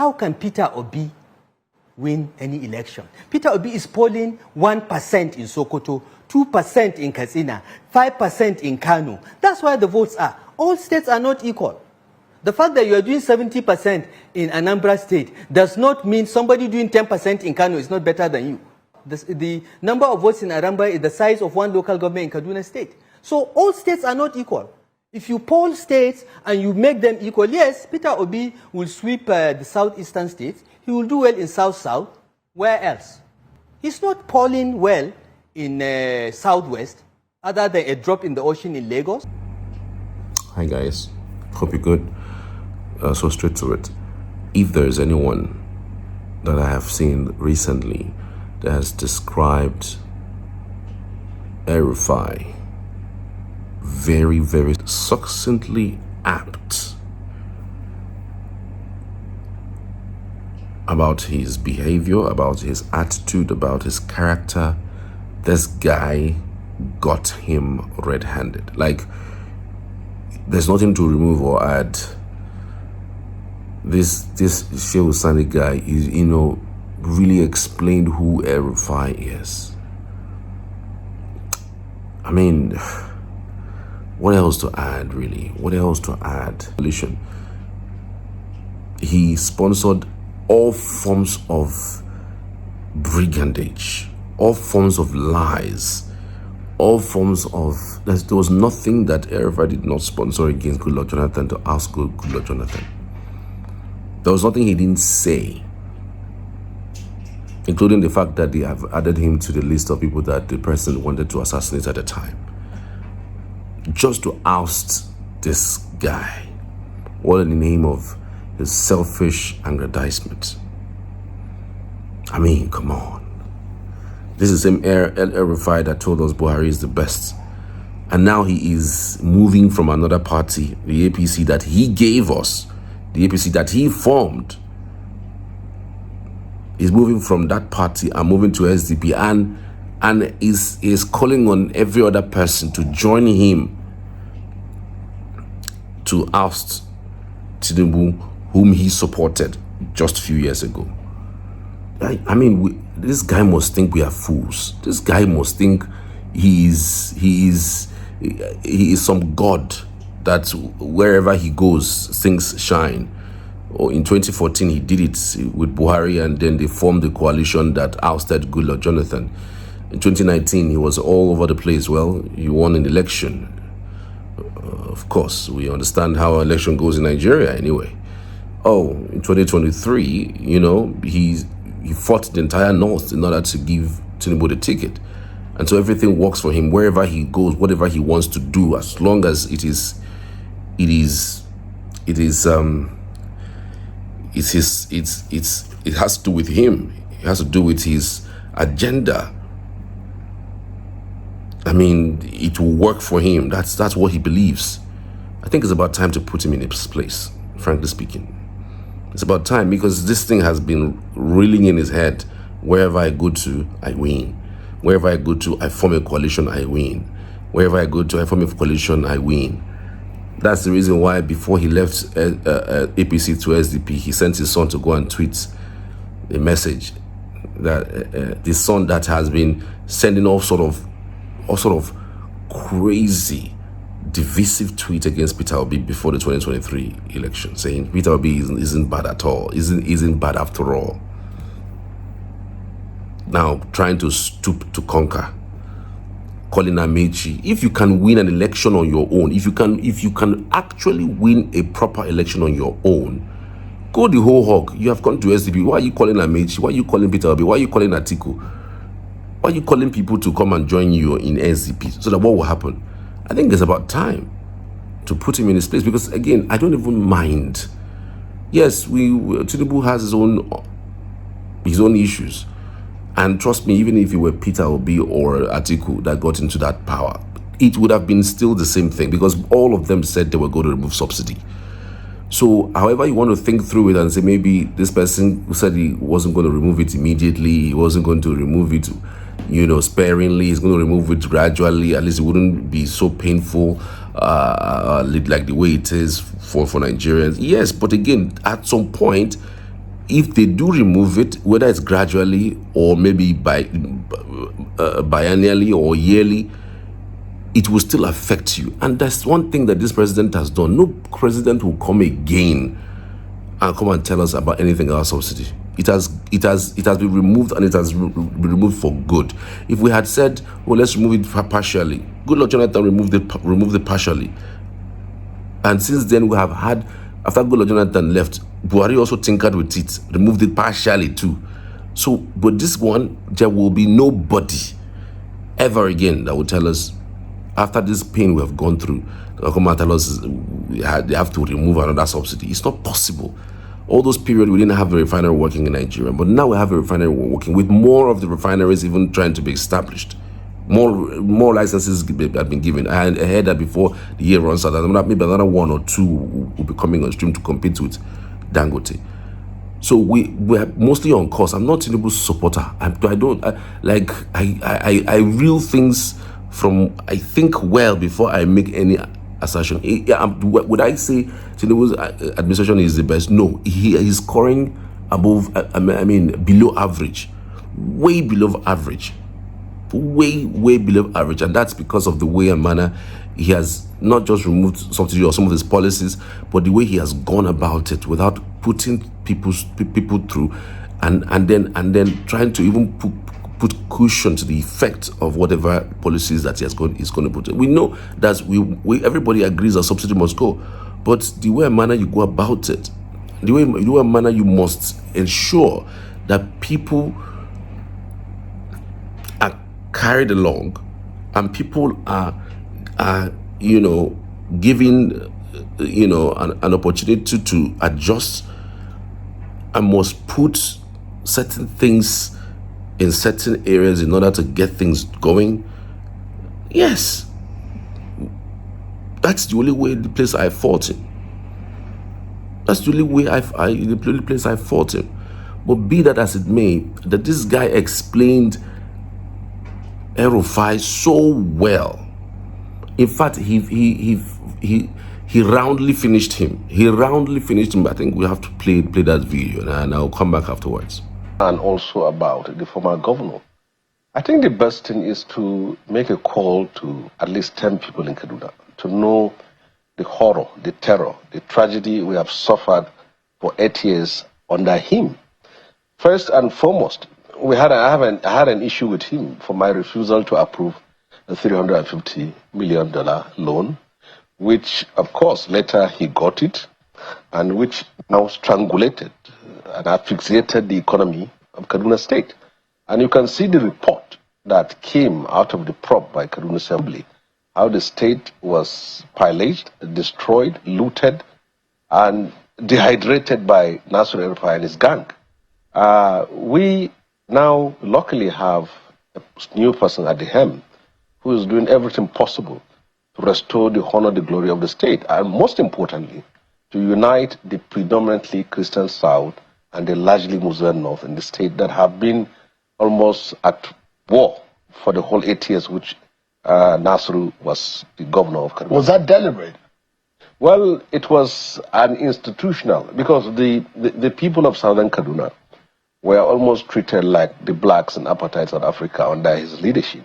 how can Peter Obi win any election? Peter Obi is polling 1% in Sokoto, 2% in Katsina, 5% in Kano. That's where the votes are. All states are not equal. The fact that you are doing 70% in Anambra State does not mean somebody doing 10% in Kano is not better than you. The number of votes in Anambra is the size of one local government in Kaduna State. So all states are not equal. If you poll states and you make them equal, yes, Peter Obi will sweep the southeastern states. He will do well in South-South. Where else? He's not polling well in Southwest, other than a drop in the ocean in Lagos. Hi guys, hope you're good. So straight to it. If there is anyone that I have seen recently that has described El-Rufai very, very succinctly apt about his behavior, about his attitude, about his character, this guy got him red-handed. Like, there's nothing to remove or add. This Shehu Sani guy is, really explained who El-Rufai is. I mean, what else to add, really? What else to add? He sponsored all forms of brigandage, all forms of lies, all forms of... There was nothing that El-Rufai did not sponsor against Goodluck Jonathan to ask Goodluck Jonathan. There was nothing he didn't say, including the fact that they have added him to the list of people that the president wanted to assassinate at the time. Just to oust this guy, all in the name of his selfish aggrandizement. I mean, come on. This is him, El-Rufai, that told us Buhari is the best. And now he is moving from another party, the APC that he gave us, the APC that he formed. He's moving from that party and moving to SDP and is calling on every other person to join him to oust Tinubu, whom he supported just a few years ago. I mean, this guy must think we are fools. This guy must think he is some god that wherever he goes, things shine. Or in 2014, he did it with Buhari, and then they formed the coalition that ousted Goodluck Jonathan. In 2019, he was all over the place. Well, he won an election. Of course, we understand how an election goes in Nigeria anyway. Oh, in 2023, he fought the entire North in order to give Tinubu the ticket. And so everything works for him wherever he goes, whatever he wants to do, as long as it has to do with him. It has to do with his agenda. I mean, it will work for him. That's what he believes. I think it's about time to put him in his place, frankly speaking. It's about time, because this thing has been reeling in his head. Wherever I go to, I win. Wherever I go to, I form a coalition, I win. Wherever I go to, I form a coalition, I win. That's the reason why before he left APC to SDP, he sent his son to go and tweet a message that the son that has been sending all sort of crazy, divisive tweet against Peter Obi before the 2023 election, saying Peter Obi isn't bad at all, isn't bad after all. Now trying to stoop to conquer. Calling Amechi. If you can win an election on your own, if you can actually win a proper election on your own, go the whole hog. You have gone to SDP. Why are you calling Amechi? Why are you calling Peter Obi? Why are you calling Atiku? Why are you calling people to come and join you in SDP? So that what will happen? I think it's about time to put him in his place, because again, I don't even mind. Yes, Tinubu has his own issues. And trust me, even if it were Peter Obi or Atiku that got into that power, it would have been still the same thing, because all of them said they were going to remove subsidy. So however you want to think through it and say maybe this person who said he wasn't going to remove it immediately, he wasn't going to remove it, sparingly, he's going to remove it gradually, at least it wouldn't be so painful like the way it is for Nigerians. Yes, but again, at some point, if they do remove it, whether it's gradually or maybe biennially or yearly, it will still affect you. And that's one thing that this president has done. No president will come again and come and tell us about anything about subsidy. It has been removed, and it has been removed for good. If we had said, well, let's remove it partially, Goodluck Jonathan removed it partially. And since then, we have had, after Goodluck Jonathan left, Buhari also tinkered with it, removed it partially too. So, but this one, there will be nobody ever again that will tell us, after this pain we have gone through, they'll come and tell us they have to remove another subsidy. It's not possible. All those periods we didn't have a refinery working in Nigeria, but now we have a refinery working, with more of the refineries even trying to be established. More licenses have been given. I heard that before the year runs out, maybe another 1 or 2 will be coming on stream to compete with Dangote. So we're mostly on course. I'm not a Tinubu's supporter. I reel things from, I think well before I make any assertion. Would I say Tinubu's administration is the best? No, he is scoring above, below average, way below average, way below average. And that's because of the way and manner he has not just removed subsidy or some of his policies, but the way he has gone about it without putting people through, and then trying to even put cushion to the effect of whatever policies that is going to put in. We know that everybody agrees that subsidy must go, but the way and manner you go about it, the way and manner you must ensure that people are carried along, and people are given an opportunity to adjust, and must put certain things in certain areas in order to get things going. Yes, that's the only way, the place I fought him. That's the only way the only place I fought him. But be that as it may, that this guy explained El-Rufai so well. In fact, he roundly finished him. I think we have to play that video, and I'll come back afterwards. And also about the former governor. I think the best thing is to make a call to at least 10 people in Kaduna to know the horror, the terror, the tragedy we have suffered for 8 years under him. First and foremost, I had an issue with him for my refusal to approve a $350 million loan, which, of course, later he got it, and which now strangulated and asphyxiated the economy of Kaduna State. And you can see the report that came out of the prop by Kaduna Assembly, how the state was pillaged, destroyed, looted, and dehydrated by Nasir El-Rufai and his gang. We now luckily have a new person at the helm who is doing everything possible to restore the honor, the glory of the state, and most importantly, to unite the predominantly Christian South and the largely Muslim North in the state that have been almost at war for the whole 8 years which Nasru was the governor of Kaduna. Was that deliberate? Well, it was an institutional, because the people of southern Kaduna were almost treated like the blacks in apartheid South Africa under his leadership.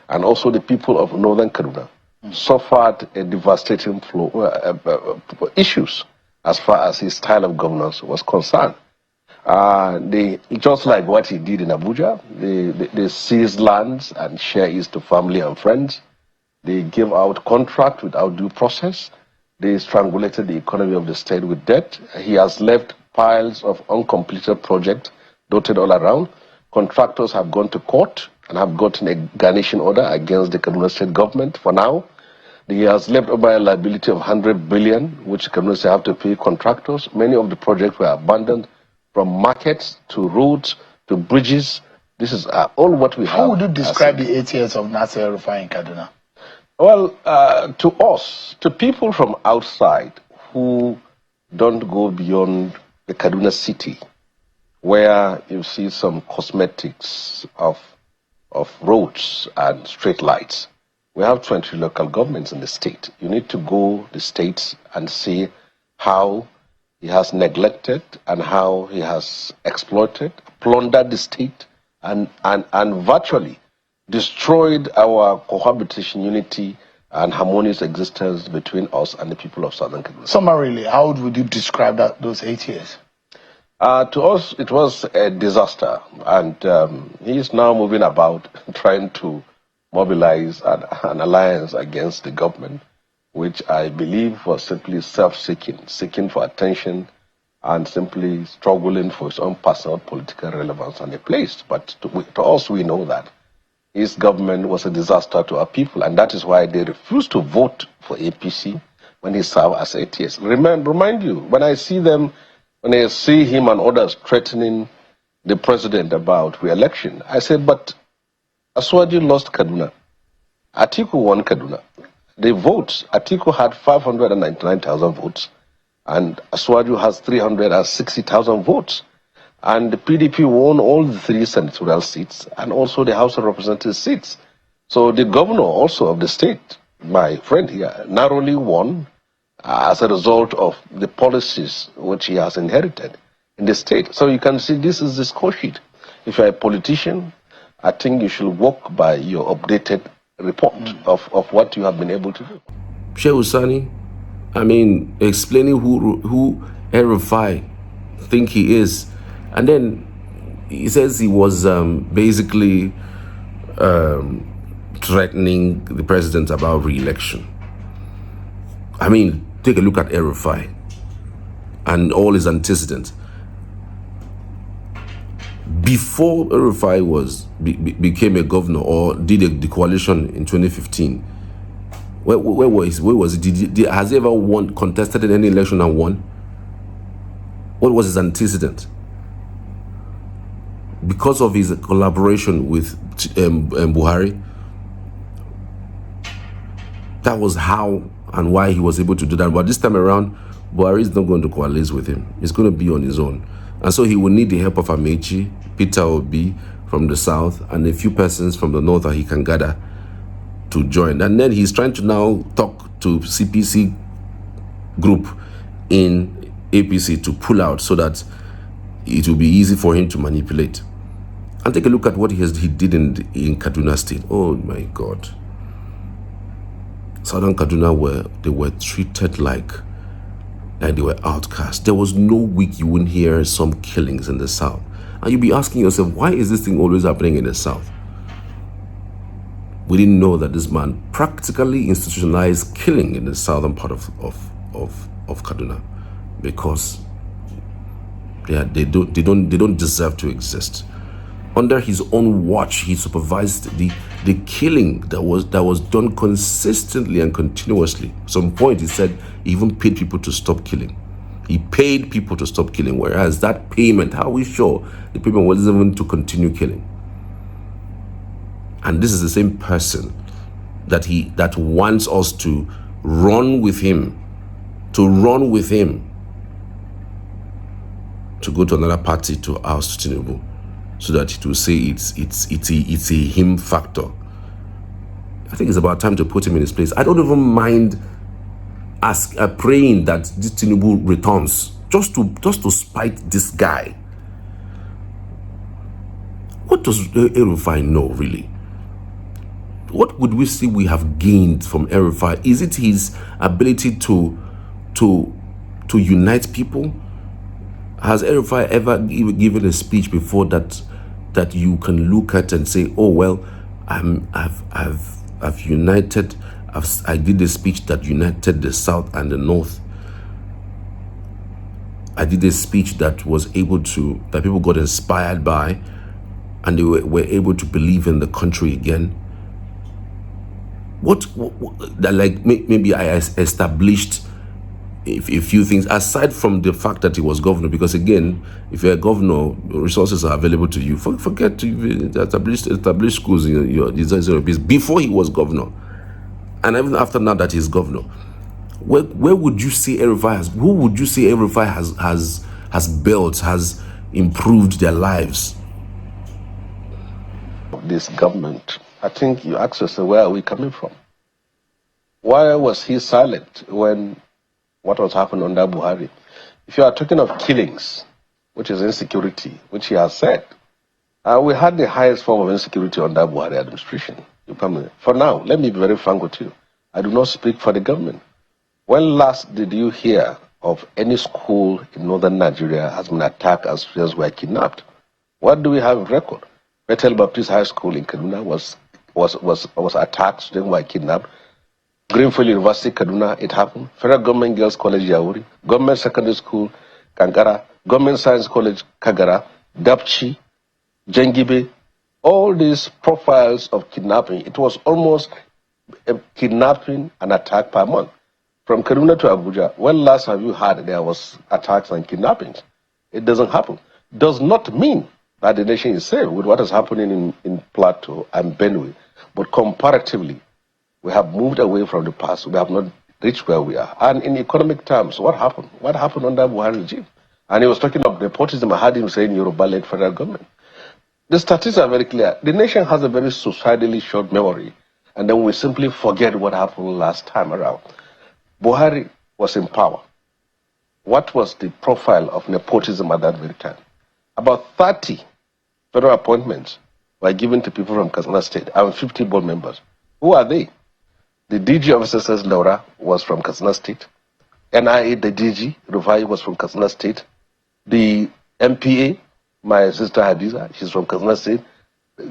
And also the people of northern Kaduna suffered a devastating issues as far as his style of governance was concerned. Just like what he did in Abuja, they seized lands and share it to family and friends. They gave out contract without due process. They strangulated the economy of the state with debt. He has left piles of uncompleted projects dotted all around. Contractors have gone to court and have gotten a garnishing order against the Kaduna State Government for now. He has left over a liability of 100 billion, which Kaduna State have to pay contractors. Many of the projects were abandoned, from markets to roads to bridges. This is all what we have. How would you describe the 8 years of Nasir El-Rufai in Kaduna? Well, to us, to people from outside who don't go beyond the Kaduna city, where you see some cosmetics of roads and street lights. We have 20 local governments in the state. You need to go to the states and see how he has neglected and how he has exploited, plundered the state, and virtually destroyed our cohabitation, unity, and harmonious existence between us and the people of Southern Kaduna. Summarily, how would you describe those 8 years? To us, it was a disaster, and he is now moving about trying to mobilize an alliance against the government, which I believe was simply self-seeking, seeking for attention, and simply struggling for his own personal political relevance and a place. But to us, we know that his government was a disaster to our people, and that is why they refused to vote for APC when he served as 8 years. Remind you, when I see them, when I see him and others threatening the president about re-election, I said, but Aswaju lost Kaduna. Atiku won Kaduna. The votes, Atiku had 599,000 votes, and Aswaju has 360,000 votes. And the PDP won all the 3 senatorial seats and also the House of Representatives seats. So the governor also of the state, my friend here, narrowly won as a result of the policies which he has inherited in the state. So you can see this is the score sheet. If you're a politician, I think you should walk by your updated report of what you have been able to do. Sheikh Usani, I mean, explaining who El-Rufai think he is. And then he says he was basically threatening the president about re-election. I mean, take a look at El-Rufai and all his antecedents. Before El-Rufai became a governor or did the coalition in 2015, where was he? Has he ever contested in any election and won? What was his antecedent? Because of his collaboration with Buhari, that was how and why he was able to do that. But this time around, Buhari is not going to coalesce with him. He's going to be on his own. And so he will need the help of Amechi, Peter Obi from the south, and a few persons from the north that he can gather to join. And then he's trying to now talk to CPC group in APC to pull out so that it will be easy for him to manipulate. And take a look at what he did in Kaduna State. Oh my God. Southern Kaduna they were treated like they were outcasts. There was no week you wouldn't hear some killings in the south. And you'd be asking yourself, why is this thing always happening in the south? We didn't know that this man practically institutionalized killing in the southern part of Kaduna, because they don't deserve to exist. Under his own watch, he supervised the killing that was done consistently and continuously. At some point, he said he even paid people to stop killing. He paid people to stop killing, whereas that payment, how are we sure the payment wasn't even to continue killing? And this is the same person that wants us to run with him, to go to another party to oust Tinubu, so that it will say it's a him factor. I think it's about time to put him in his place. I don't even mind praying that this Tinubu returns just to spite this guy. What does El-Rufai know, really? What would we say we have gained from El-Rufai? Is it his ability to unite people? Has El-Rufai ever given a speech before that you can look at and say, oh well, I've united. I did a speech that united the South and the North. I did a speech that people got inspired by, and they were able to believe in the country again. Maybe I established a few things aside from the fact that he was governor, because again, if you're a governor, resources are available to you. Forget to establish schools in your design before he was governor, and even after now that he's governor. Where would you say El-Rufai who would you say El-Rufai has built, has improved their lives? This government, I think you ask yourself, where are we coming from? Why was he silent when what was happening under Buhari? If you are talking of killings, which is insecurity, which he has said, we had the highest form of insecurity under Buhari administration. For now, let me be very frank with you. I do not speak for the government. When last did you hear of any school in northern Nigeria has been attacked as students were kidnapped? What do we have in record? Bethel Baptist High School in Kaduna was attacked, students were kidnapped. Greenfield University, Kaduna, it happened. Federal Government Girls College, Yauri. Government Secondary School, Kankara. Government Science College, Kagara. Dapchi, Jengibe. All these profiles of kidnapping, it was almost a kidnapping and attack per month. From Kaduna to Abuja, when last have you heard there was attacks and kidnappings? It doesn't happen. Does not mean that the nation is safe with what is happening in Plateau and Benue. But comparatively, we have moved away from the past. We have not reached where we are. And in economic terms, what happened? What happened under Buhari regime? And he was talking of nepotism. I heard him saying Yoruba-led federal government. The statistics are very clear. The nation has a very suicidally short memory. And then we simply forget what happened last time around. Buhari was in power. What was the profile of nepotism at that very time? About 30 federal appointments were given to people from Kaduna State and 50 board members. Who are they? The DG of SSS Laura was from Kaduna State. NIA, the DG, Rufai, was from Kaduna State. The MPA, my sister Hadiza, she's from Kaduna State.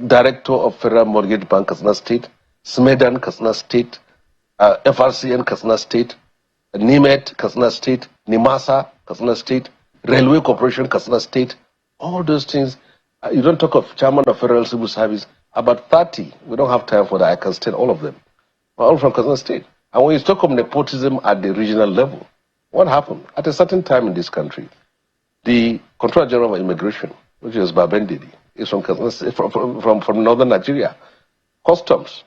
Director of Federal Mortgage Bank, Kaduna State. Smedan, Kaduna State. FRCN, Kaduna State. NIMET, Kaduna State. NIMASA, Kaduna State. Railway Corporation, Kaduna State. All those things. You don't talk of Chairman of Federal Civil Service. About 30. We don't have time for that. I can state all of them. We're all from Kaduna State. And when you talk of nepotism at the regional level, what happened? At a certain time in this country, the Controller General of Immigration, which is Babendidi, is from Kaduna State, from northern Nigeria. Customs,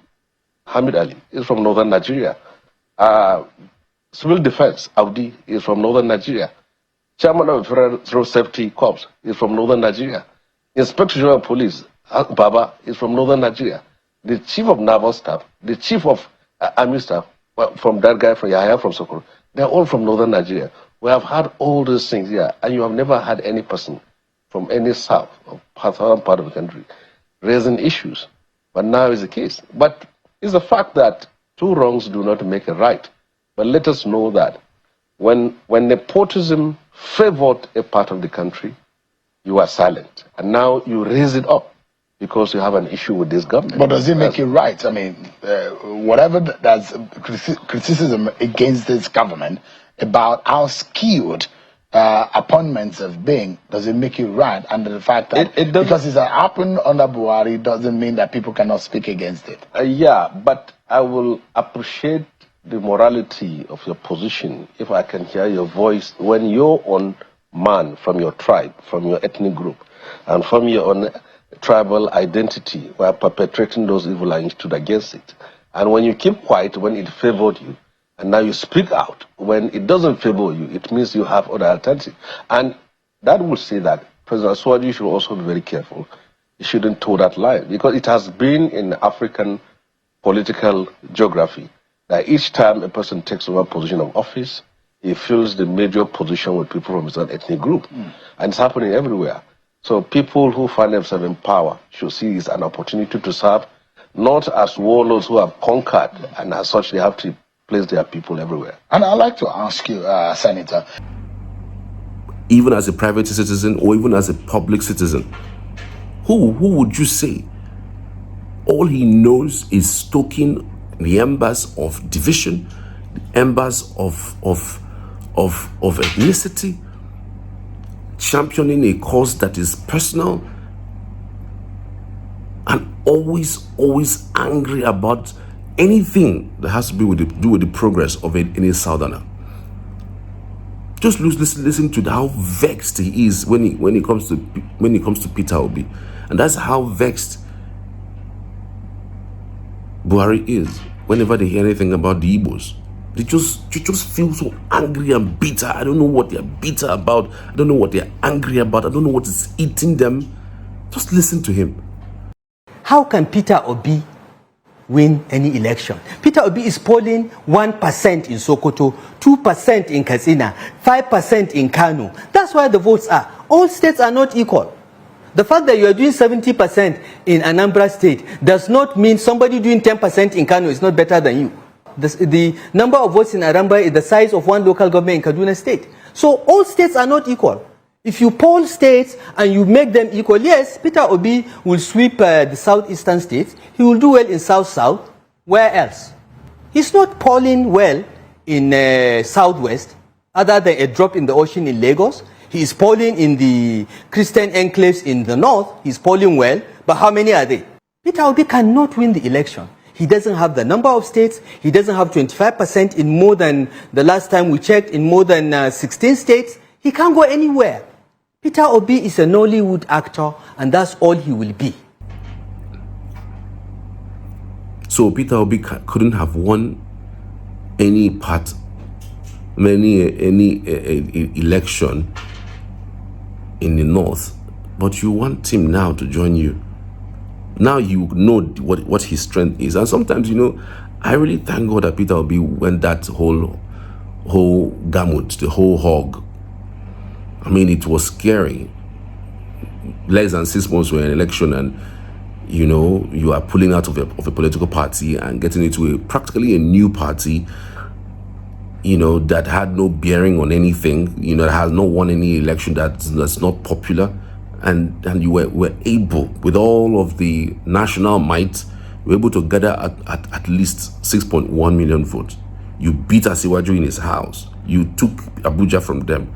Hamid Ali, is from northern Nigeria. Civil Defense, Audi, is from northern Nigeria. Chairman of Federal Road Safety Corps is from northern Nigeria. Inspector General of Police, Baba, is from northern Nigeria. The Chief of Naval Staff, the Chief of Army Staff, from that guy from Yahya from Sokoto, they're all from northern Nigeria. We have had all those things here, and you have never had any person from any south or southern part of the country raising issues. But now is the case. But it's a fact that two wrongs do not make a right. But let us know that when nepotism favored a part of the country, you are silent. And now you raise it up because you have an issue with this government. But does it make it right? I mean, whatever that's criticism against this government about how skewed appointments have been, does it make it right? And the fact that because it's happened under Buhari doesn't mean that people cannot speak against it. Yeah, but I will appreciate the morality of your position if I can hear your voice when your own man from your tribe, from your ethnic group, and from your own tribal identity were perpetrating those evil and you stood against it. And when you keep quiet when it favored you, and now you speak out when it doesn't favor you, it means you have other alternatives. And that would say that President Aswaju should also be very careful. He shouldn't toe that line, because it has been in African political geography that each time a person takes over a position of office, he fills the major position with people from his own ethnic group. And it's happening everywhere. So people who find themselves in power should see it as an opportunity to serve, not as warlords who have conquered, and as such they have to place their people everywhere. And I'd like to ask you, Senator, even as a private citizen or even as a public citizen, who would you say all he knows is stoking the embers of division, the embers of ethnicity, championing a cause that is personal, and always angry about anything that has to do with the progress of any southerner? Just listen to how vexed he is when it comes to Peter Obi, and that's how vexed Buhari is whenever they hear anything about the Igbos. They just feel so angry and bitter. I don't know what they're bitter about. I don't know what they're angry about. I don't know what is eating them. Just listen to him. How can Peter Obi win any election. Peter Obi is polling 1% in Sokoto, 2% in Katsina, 5% in Kano. That's why the votes are. All states are not equal. The fact that you are doing 70% in Anambra State does not mean somebody doing 10% in Kano is not better than you. The number of votes in Anambra is the size of one local government in Kaduna State. So all states are not equal. If you poll states and you make them equal, yes, Peter Obi will sweep the southeastern states. He will do well in South-South. Where else? He's not polling well in Southwest, other than a drop in the ocean in Lagos. He is polling in the Christian enclaves in the north. He's polling well, but how many are they? Peter Obi cannot win the election. He doesn't have the number of states. He doesn't have 25% in more than, the last time we checked, in more than 16 states. He can't go anywhere. Peter Obi is a Nollywood actor, and that's all he will be. So Peter Obi couldn't have won any election in the north, but you want him now to join you. Now you know what his strength is. And sometimes, you know, I really thank God that Peter Obi went that whole gamut, the whole hog. I mean, it was scary. Less than 6 months were an election, and you know, you are pulling out of a political party and getting into practically a new party, you know, that had no bearing on anything, you know, that has not won any election, that's not popular. And you were able, with all of the national might, you were able to gather at least 6.1 million votes. You beat Asiwaju in his house. You took Abuja from them.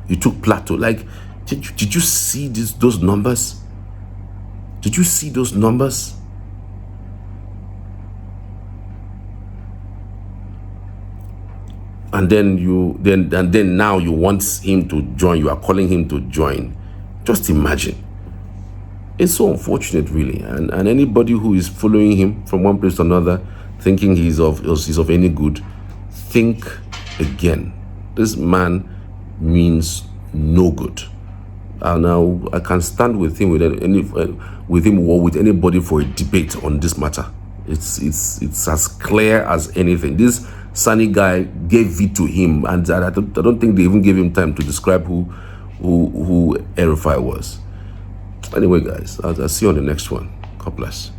You took Plateau. Like, did you see those numbers? Did you see those numbers? And then now you want him to join. You are calling him to join. Just imagine. It's so unfortunate, really. And anybody who is following him from one place to another, thinking he's of any good, think again. This man means no good. And now I can stand with him or with anybody for a debate on this matter. It's as clear as anything. This Sunny guy gave it to him, and I don't think they even gave him time to describe who El-Rufai was. Anyway, guys, I'll see you on the next one. God bless.